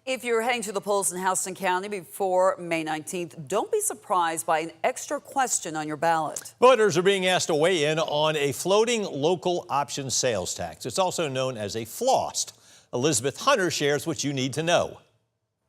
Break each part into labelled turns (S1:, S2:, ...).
S1: If you're heading to the polls in Houston County before May 19th, don't be surprised by an extra question on your ballot.
S2: Voters are being asked to weigh in on a floating local option sales tax. It's also known as a FLOST. Elizabeth Hunter shares what you need to know.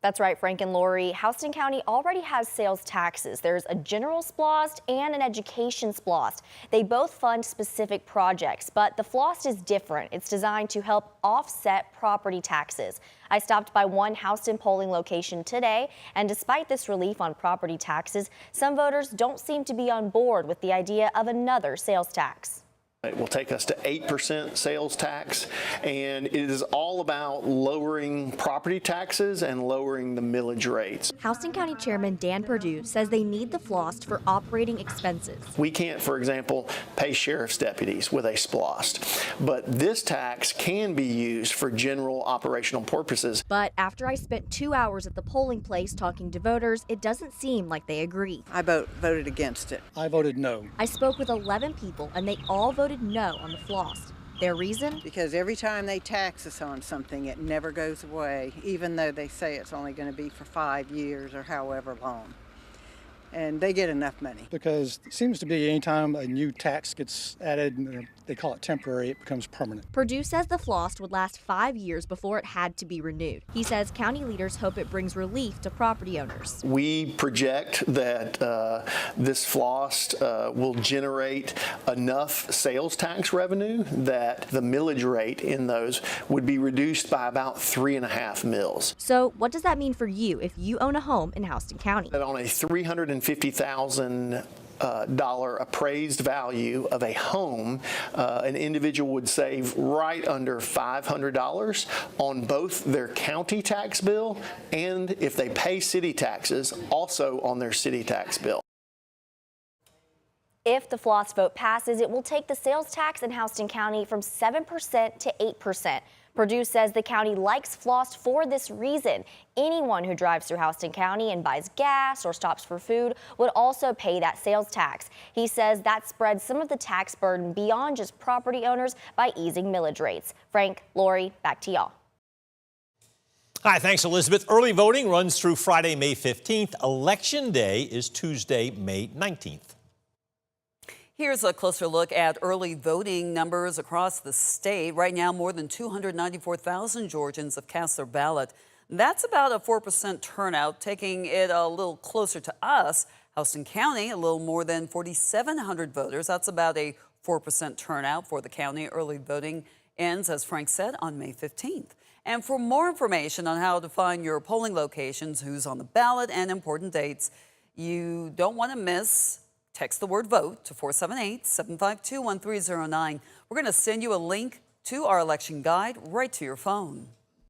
S3: That's right, Frank and Lori. Houston County already has sales taxes. There's a general SPLOST and an education SPLOST. They both fund specific projects, but the FLOST is different. It's designed to help offset property taxes. I stopped by one Houston polling location today, and despite this relief on property taxes, some voters don't seem to be on board with the idea of another sales tax.
S4: It will take us to 8% sales tax, and it is all about lowering property taxes and lowering the millage rates.
S3: Houston County Chairman Dan Perdue says they need the FLOST for operating expenses.
S4: We can't, for example, pay sheriff's deputies with a SPLOST, but this tax can be used for general operational purposes.
S3: But after I spent 2 hours at the polling place talking to voters, it doesn't seem like they agree.
S5: I voted against it.
S6: I voted no.
S3: I spoke with 11 people, and they all voted no on the FLOST. Their reason?
S5: Because every time they tax us on something, it never goes away, even though they say it's only going to be for 5 years or however long. And they get enough money.
S6: Because it seems to be anytime a new tax gets added, they call it temporary, it becomes permanent.
S3: Perdue says the FLOST would last 5 years before it had to be renewed. He says county leaders hope it brings relief to property owners.
S4: We project that this FLOST will generate enough sales tax revenue that the millage rate in those would be reduced by about 3.5 mils.
S3: So what does that mean for you if you own a home in Houston County?
S4: That on a $350,000 appraised value of a home, an individual would save right under $500 on both their county tax bill and, if they pay city taxes, also on their city tax bill.
S3: If the FLOST vote passes, it will take the sales tax in Houston County from 7% to 8%. Perdue says the county likes FLOST for this reason. Anyone who drives through Houston County and buys gas or stops for food would also pay that sales tax. He says that spreads some of the tax burden beyond just property owners by easing millage rates. Frank, Lori, back to y'all.
S2: Hi, thanks, Elizabeth. Early voting runs through Friday, May 15th. Election Day is Tuesday, May 19th.
S1: Here's a closer look at early voting numbers across the state. Right now, more than 294,000 Georgians have cast their ballot. That's about a 4% turnout, taking it a little closer to us. Houston County, a little more than 4,700 voters. That's about a 4% turnout for the county. Early voting ends, as Frank said, on May 15th. And for more information on how to find your polling locations, who's on the ballot, and important dates you don't want to miss, text the word VOTE to 478-752-1309. We're going to send you a link to our election guide right to your phone.